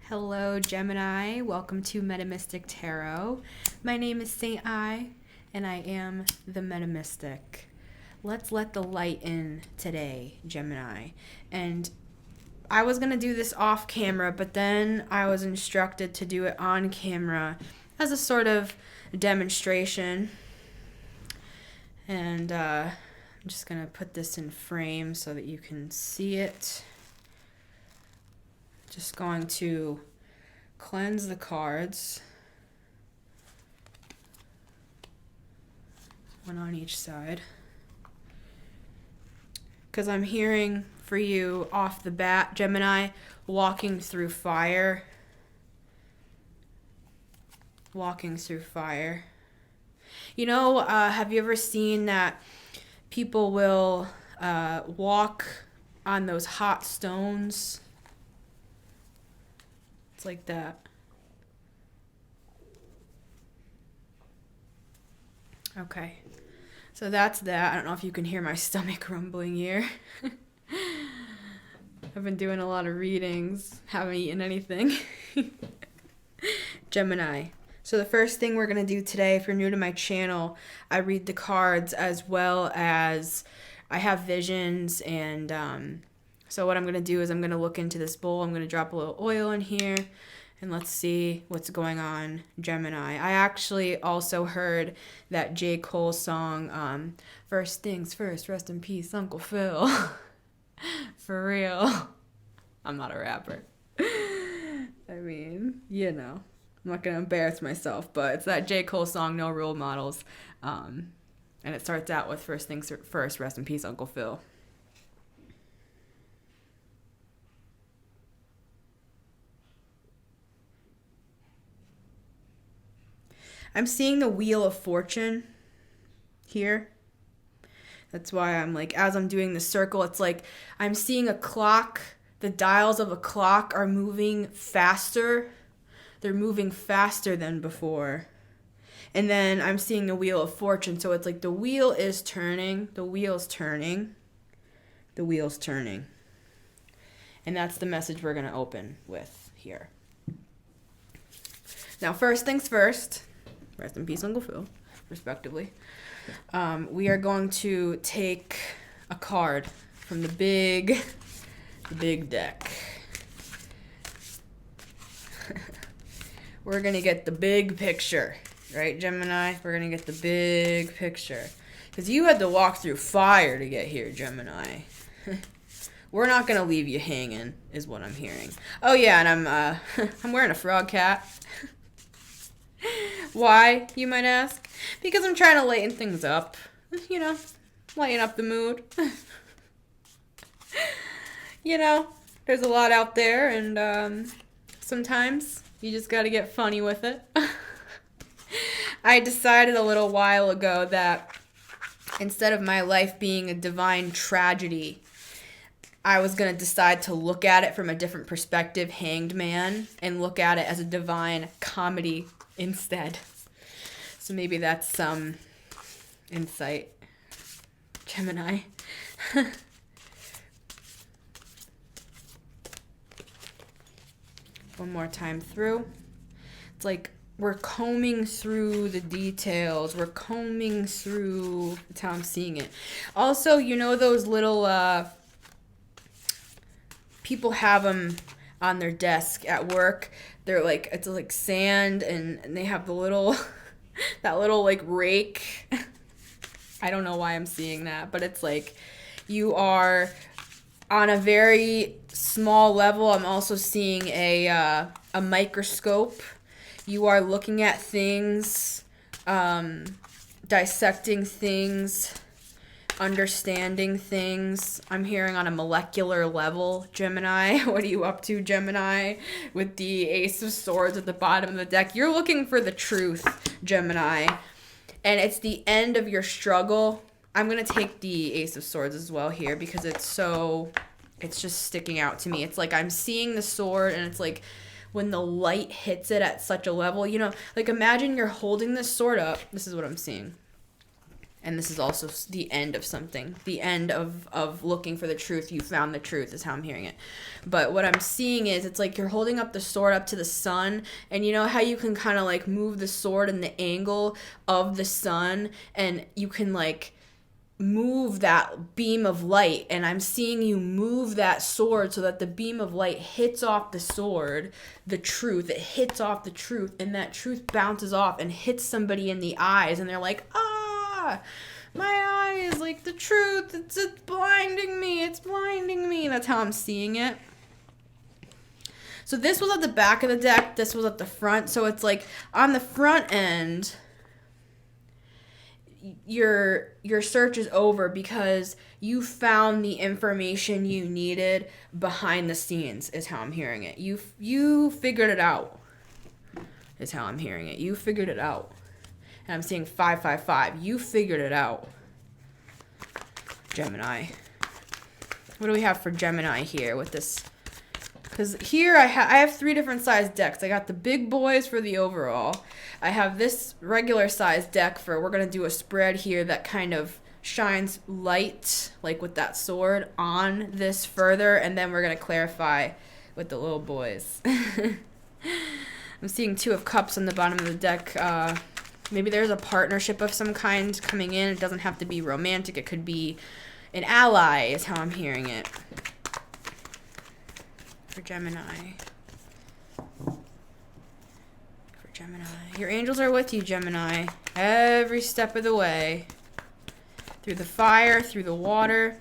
Hello, Gemini. Welcome to Metamystic Tarot. My name is Saint I, and I am the Metamystic. Let's let the light in today, Gemini. And I was going to do this off camera, but then I was instructed to do it on camera as a sort of demonstration. And I'm just going to put this in frame so that you can see it. Just going to cleanse the cards, one on each side, because I'm hearing for you off the bat, Gemini, walking through fire. Walking through fire. You know, have you ever seen that people will walk on those hot stones? It's like that. Okay. So that's that. I don't know if you can hear my stomach rumbling here. I've been doing a lot of readings. Haven't eaten anything. Gemini. So the first thing we're going to do today, if you're new to my channel, I read the cards as well as I have visions. And so what I'm going to do is I'm going to look into this bowl. I'm going to drop a little oil in here. And let's see what's going on, Gemini. I actually also heard that J. Cole song, First Things First, Rest in Peace, Uncle Phil. For real. I'm not a rapper. I mean, you know, I'm not going to embarrass myself, but it's that J. Cole song, No Role Models. And it starts out with First Things First, Rest in Peace, Uncle Phil. I'm seeing the Wheel of Fortune here. That's why I'm like, as I'm doing the circle, it's like I'm seeing a clock. The dials of a clock are moving faster. They're moving faster than before. And then I'm seeing the Wheel of Fortune. So it's like the wheel is turning. The wheel's turning. The wheel's turning. And that's the message we're going to open with here. Now, first things first. Rest in peace, Uncle Phil, respectively. We are going to take a card from the big deck. We're going to get the big picture, right, Gemini? We're going to get the big picture. Because you had to walk through fire to get here, Gemini. We're not going to leave you hanging, is what I'm hearing. Oh, yeah, and I'm wearing a frog cap. Why, you might ask? Because I'm trying to lighten things up. You know, lighten up the mood. You know, there's a lot out there, and sometimes you just got to get funny with it. I decided a little while ago that instead of my life being a divine tragedy, I was going to decide to look at it from a different perspective, Hanged Man, and look at it as a divine comedy instead. So maybe that's some insight, Gemini. One more time through. It's like we're combing through the details. We're combing through. That's how I'm seeing it. Also, you know those little people have them on their desk at work. They're like, it's like sand, and they have the little, that little like rake. I don't know why I'm seeing that, but it's like you are on a very small level. I'm also seeing a microscope. You are looking at things, dissecting things, understanding things. I'm hearing on a molecular level, Gemini. What are you up to, Gemini? With the Ace of Swords at the bottom of the deck. You're looking for the truth, Gemini. And it's the end of your struggle. I'm going to take the Ace of Swords as well here because it's just sticking out to me. It's like I'm seeing the sword, and it's like when the light hits it at such a level, you know, like imagine you're holding this sword up. This is what I'm seeing. And this is also the end of something. The end of looking for the truth. You found the truth is how I'm hearing it. But what I'm seeing is it's like you're holding up the sword up to the sun. And you know how you can kind of like move the sword in the angle of the sun. And you can like move that beam of light, and I'm seeing you move that sword so that the beam of light hits off the sword, the truth. It hits off the truth, and that truth bounces off and hits somebody in the eyes, and they're like, ah, my eyes, like the truth, it's blinding me, it's blinding me. That's how I'm seeing it. So this was at the back of the deck, this was at the front, so it's like on the front end, your search is over because you found the information you needed behind the scenes is how I'm hearing it. You figured it out is how I'm hearing it. You figured it out. And I'm seeing 555. You figured it out. Gemini. What do we have for Gemini here with this? Because here I have 3 different size decks. I got the big boys for the overall. I have this regular size deck for, we're going to do a spread here that kind of shines light, like with that sword, on this further. And then we're going to clarify with the little boys. I'm seeing 2 of cups on the bottom of the deck. Maybe there's a partnership of some kind coming in. It doesn't have to be romantic. It could be an ally is how I'm hearing it. For Gemini. For Gemini. Your angels are with you, Gemini. Every step of the way. Through the fire, through the water.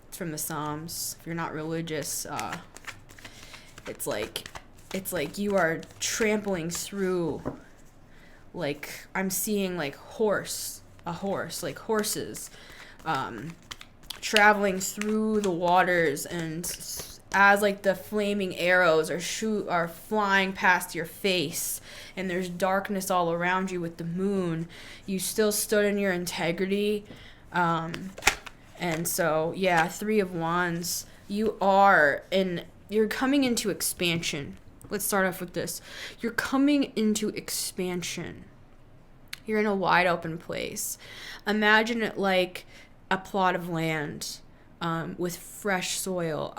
It's from the Psalms. If you're not religious, it's like you are trampling through, like, I'm seeing like a horse, like horses, traveling through the waters, and as like the flaming arrows are flying past your face, and there's darkness all around you with the moon, you still stood in your integrity. And so, yeah, 3 of Wands. You're coming into expansion. Let's start off with this. You're coming into expansion. You're in a wide open place. Imagine it like a plot of land. With fresh soil.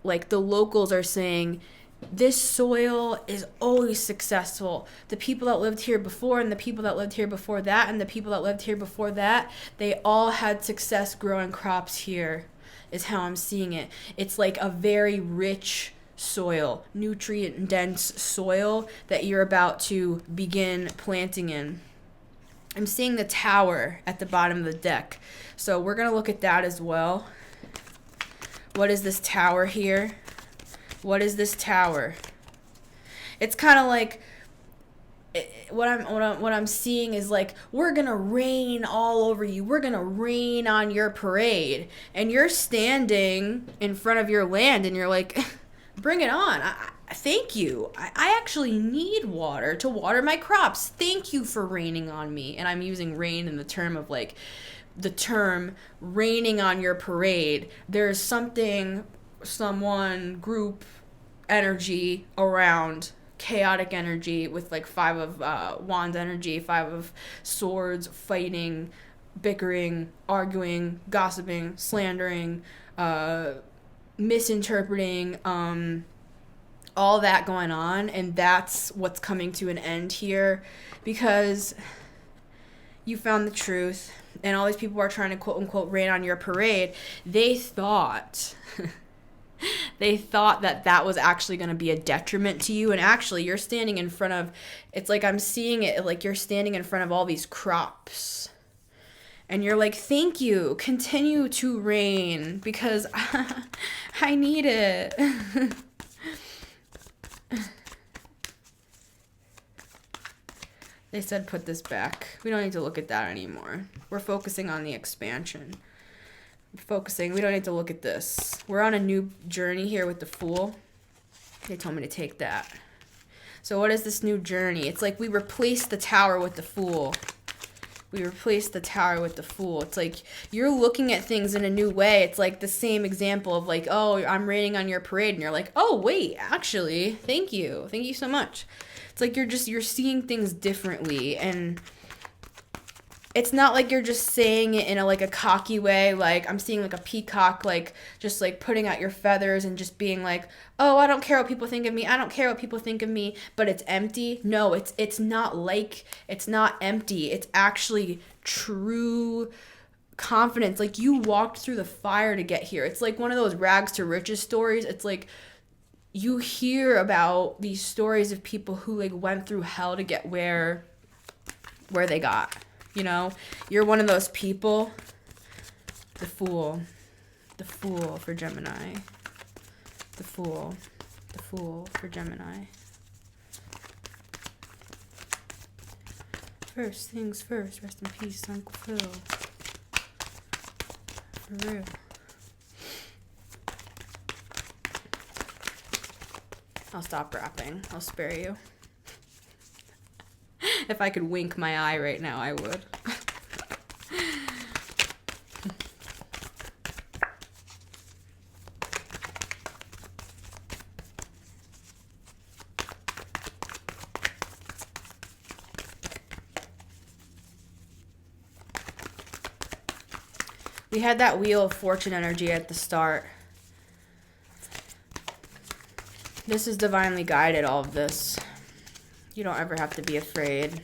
Like the locals are saying, this soil is always successful. The people that lived here before, and the people that lived here before that, and the people that lived here before that, they all had success growing crops here, is how I'm seeing it. It's like a very rich soil, nutrient dense soil that you're about to begin planting in. I'm seeing the tower at the bottom of the deck. So we're going to look at that as well. What is this tower here? What is this tower? It's kind of like what I'm seeing is like, we're gonna rain all over you. We're gonna rain on your parade, and you're standing in front of your land, and you're like, bring it on. Thank you. I actually need water to water my crops. Thank you for raining on me. And I'm using rain in the term of like, the term raining on your parade. There's someone, group energy around, chaotic energy with like 5 of wands energy, 5 of swords, fighting, bickering, arguing, gossiping, slandering, misinterpreting, all that going on. And that's what's coming to an end here, because you found the truth. And all these people are trying to quote unquote rain on your parade. They thought that was actually going to be a detriment to you. And actually you're standing in front of, it's like I'm seeing it like you're standing in front of all these crops. And you're like, thank you. Continue to rain because I need it. They said put this back. We don't need to look at that anymore. We're focusing on the expansion. We don't need to look at this. We're on a new journey here with the Fool. They told me to take that. So what is this new journey? It's like we replaced the tower with the Fool. It's like you're looking at things in a new way. It's like the same example of like, oh, I'm raining on your parade. And you're like, oh, wait, actually, thank you. Thank you so much. It's like you're seeing things differently, and it's not like you're just saying it in a like a cocky way. Like I'm seeing like a peacock, like just like putting out your feathers and just being like, oh, I don't care what people think of me. I don't care what people think of me. But it's empty. No, it's not like, it's not empty. It's actually true confidence. Like you walked through the fire to get here. It's like one of those rags to riches stories. It's like you hear about these stories of people who like went through hell to get where they got. You know, you're one of those people. The Fool for Gemini. The Fool for Gemini. First things first, rest in peace, Uncle Phil. For real. I'll stop rapping. I'll spare you. If I could wink my eye right now, I would. We had that Wheel of Fortune energy at the start. This is divinely guided, all of this. You don't ever have to be afraid.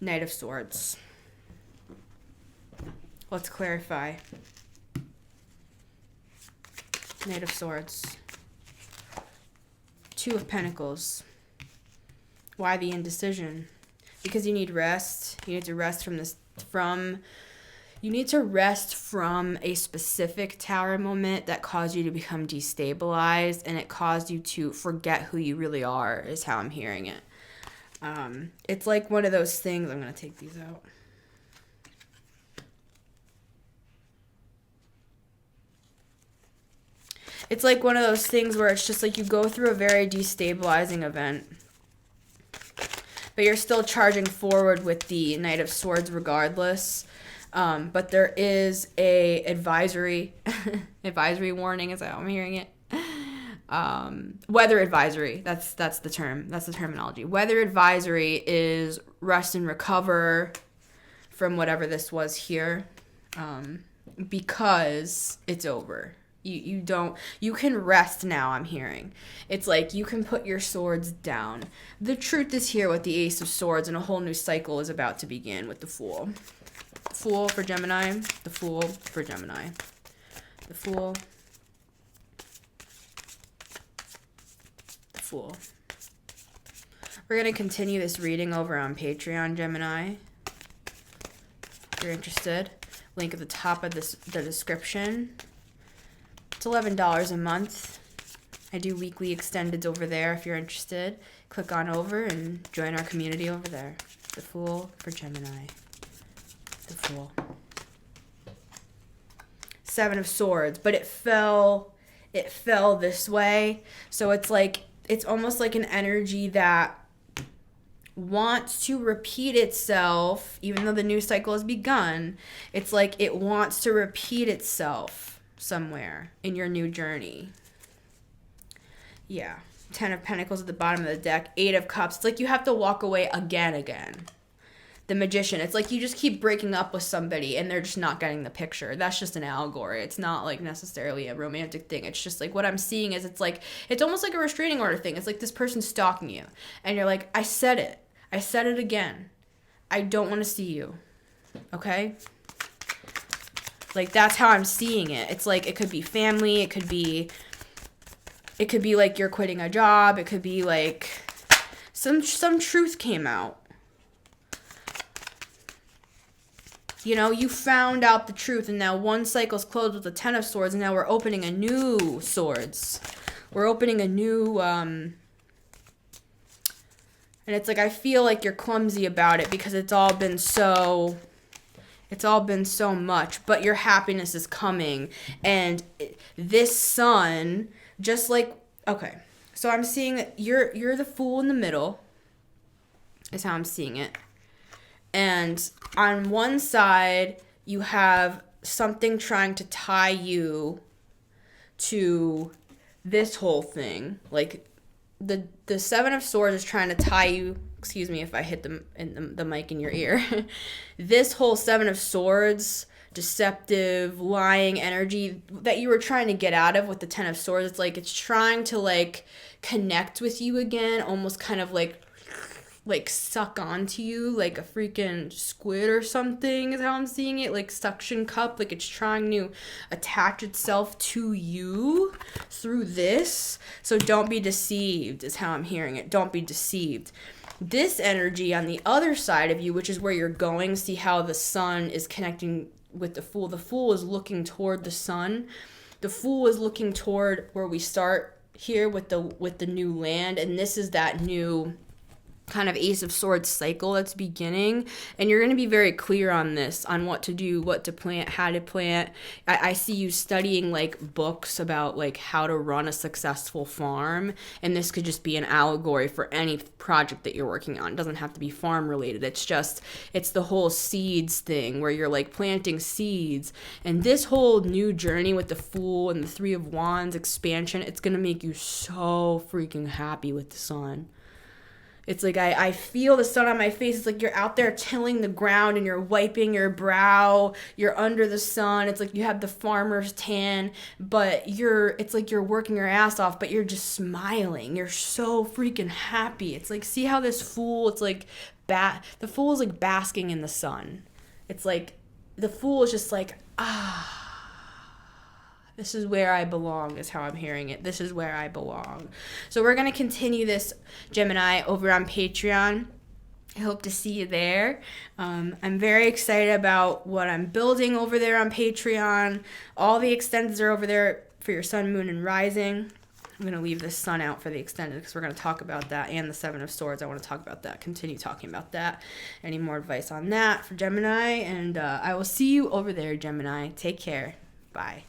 Knight of Swords. Let's clarify. Knight of Swords. Two of Pentacles. Why the indecision? Because you need rest. You need to rest you need to rest from a specific tower moment that caused you to become destabilized, and it caused you to forget who you really are, is how I'm hearing it. It's like one of those things. I'm going to take these out. It's like one of those things where it's just like you go through a very destabilizing event, but you're still charging forward with the Knight of Swords regardless. But there is a advisory warning, is that how I'm hearing it? Weather advisory. That's the term. That's the terminology. Weather advisory is rest and recover from whatever this was here, because it's over. You can rest now, I'm hearing. It's like you can put your swords down. The truth is here with the Ace of Swords, and a whole new cycle is about to begin with the Fool. Fool for Gemini. The Fool for Gemini. The Fool. The Fool. We're going to continue this reading over on Patreon, Gemini. If you're interested, link at the top of the description. It's $11 a month. I do weekly extendeds over there if you're interested. Click on over and join our community over there. The Fool for Gemini. The Fool. Seven of Swords, but it fell this way. So it's like, it's almost like an energy that wants to repeat itself, even though the new cycle has begun. It's like it wants to repeat itself somewhere in your new journey. Yeah. 10 of Pentacles at the bottom of the deck. 8 of Cups. It's like you have to walk away again. The Magician. It's like you just keep breaking up with somebody and they're just not getting the picture. That's just an allegory. It's not like necessarily a romantic thing. It's just like what I'm seeing is it's almost like a restraining order thing. It's like this person's stalking you and you're like, I said it. I said it again. I don't want to see you. Okay? Like, that's how I'm seeing it. It's like, it could be family. It could be like you're quitting a job. It could be like some truth came out. You know, you found out the truth, and now one cycle's closed with the 10 of Swords, and now we're opening a new Swords. We're opening a new, and it's like, I feel like you're clumsy about it because it's all been so much, but your happiness is coming. And this sun, just like, okay, so I'm seeing that you're the Fool in the middle, is how I'm seeing it. And on one side, you have something trying to tie you to this whole thing, like the Seven of Swords is trying to tie you. Excuse me if I hit the mic in your ear. This whole Seven of Swords, deceptive, lying energy that you were trying to get out of with the Ten of Swords, it's like it's trying to like connect with you again, almost kind of like suck onto you like a freaking squid or something is how I'm seeing it, like suction cup, like it's trying to attach itself to you through this. So don't be deceived is how I'm hearing it. Don't be deceived. This energy on the other side of you, which is where you're going, see how the sun is connecting with the Fool. The Fool is looking toward the sun. The Fool is looking toward where we start here with the new land, and this is that new kind of Ace of Swords cycle that's beginning, and you're going to be very clear on this, on what to do, what to plant, how to plant. I see you studying like books about like how to run a successful farm, and this could just be an allegory for any project that you're working on. It doesn't have to be farm related. It's the whole seeds thing where you're like planting seeds, and this whole new journey with the Fool and the Three of Wands expansion, it's going to make you so freaking happy with the sun. It's like I feel the sun on my face. It's like you're out there tilling the ground and you're wiping your brow. You're under the sun. It's like you have the farmer's tan, but it's like you're working your ass off, but you're just smiling. You're so freaking happy. It's like, see how this Fool, it's like the Fool is like basking in the sun. It's like the Fool is just like, this is where I belong is how I'm hearing it. This is where I belong. So we're going to continue this, Gemini, over on Patreon. I hope to see you there. I'm very excited about what I'm building over there on Patreon. All the extendeds are over there for your sun, moon, and rising. I'm going to leave the sun out for the extended because we're going to talk about that, and the Seven of Swords. I want to talk about that, continue talking about that. Any more advice on that for Gemini? And I will see you over there, Gemini. Take care. Bye.